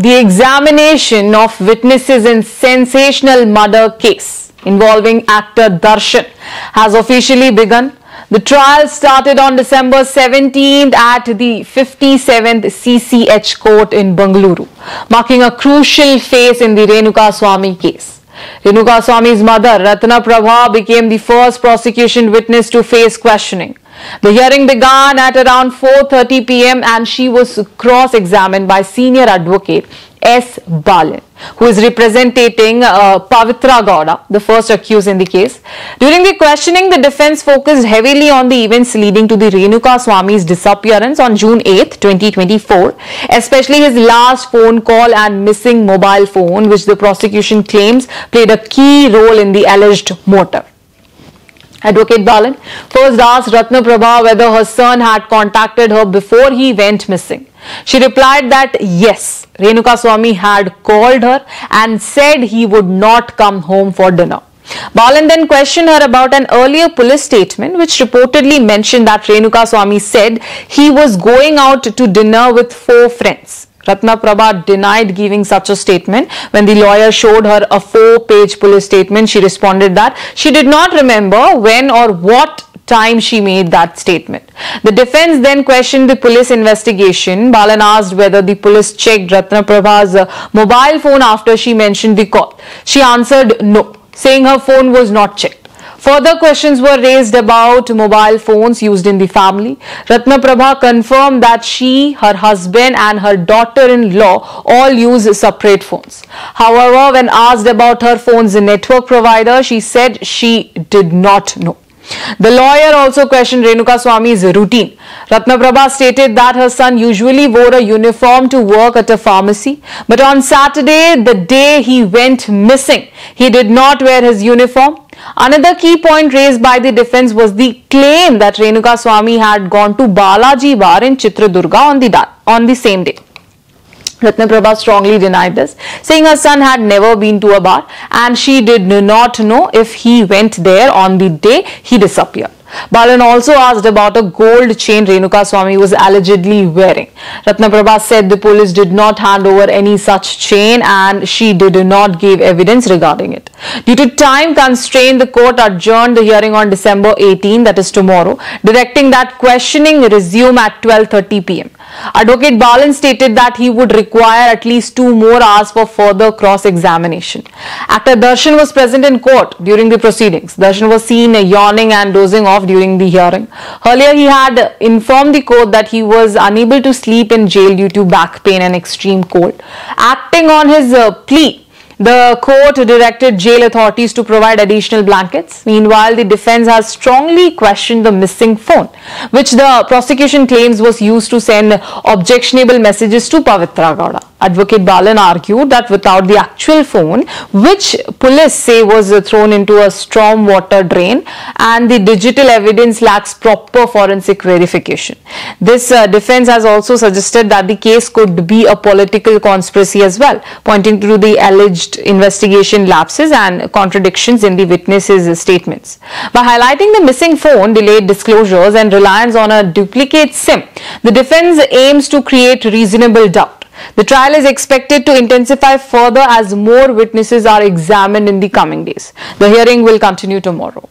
The examination of witnesses in sensational murder case involving actor Darshan has officially begun. The trial started on December 17th at the 57th CCH court in Bengaluru, marking a crucial phase in the Renuka Swamy case. Renuka Swamy's mother, Ratna Prabha, became the first prosecution witness to face questioning. The hearing began at around 4:30 p.m. and she was cross-examined by senior advocate S. Balan, who is representing Pavitra Gowda, the first accused in the case. During the questioning, the defense focused heavily on the events leading to the Renuka Swamy's disappearance on June 8, 2024, especially his last phone call and missing mobile phone, which the prosecution claims played a key role in the alleged motive. Advocate Balan first asked Ratna Prabha whether her son had contacted her before he went missing. She replied that yes, Renuka Swamy had called her and said he would not come home for dinner. Balan then questioned her about an earlier police statement which reportedly mentioned that Renuka Swamy said he was going out to dinner with 4 friends. Ratna Prabha denied giving such a statement. When the lawyer showed her a 4-page police statement, she responded that she did not remember when or what time she made that statement. The defense then questioned the police investigation. Balan asked whether the police checked Ratna Prabha's mobile phone after she mentioned the call. She answered no, saying her phone was not checked. Further questions were raised about mobile phones used in the family. Ratna Prabha confirmed that she, her husband and her daughter-in-law all use separate phones. However, when asked about her phone's network provider, she said she did not know. The lawyer also questioned Renuka Swamy's routine. Ratna Prabha stated that her son usually wore a uniform to work at a pharmacy, but on Saturday, the day he went missing, he did not wear his uniform. Another key point raised by the defense was the claim that Renuka Swamy had gone to Balaji Bar in Chitradurga on the same day. Ratna Prabha strongly denied this, saying her son had never been to a bar and she did not know if he went there on the day he disappeared. Balan also asked about a gold chain Renuka Swamy was allegedly wearing. Ratna Prabha said the police did not hand over any such chain and she did not give evidence regarding it. Due to time constraint, the court adjourned the hearing on December 18, that is tomorrow, directing that questioning resume at 12:30 p.m. Advocate Balan stated that he would require at least 2 more hours for further cross-examination. Actor Darshan was present in court during the proceedings. Darshan was seen yawning and dozing off during the hearing. Earlier, he had informed the court that he was unable to sleep in jail due to back pain and extreme cold. Acting on his plea, the court directed jail authorities to provide additional blankets. Meanwhile, the defense has strongly questioned the missing phone, which the prosecution claims was used to send objectionable messages to Pavitra Gowda. Advocate Balan argued that without the actual phone, which police say was thrown into a storm water drain, and the digital evidence lacks proper forensic verification. This defense has also suggested that the case could be a political conspiracy as well, pointing to the alleged investigation lapses and contradictions in the witnesses' statements. By highlighting the missing phone, delayed disclosures and reliance on a duplicate SIM, the defense aims to create reasonable doubt. The trial is expected to intensify further as more witnesses are examined in the coming days. The hearing will continue tomorrow.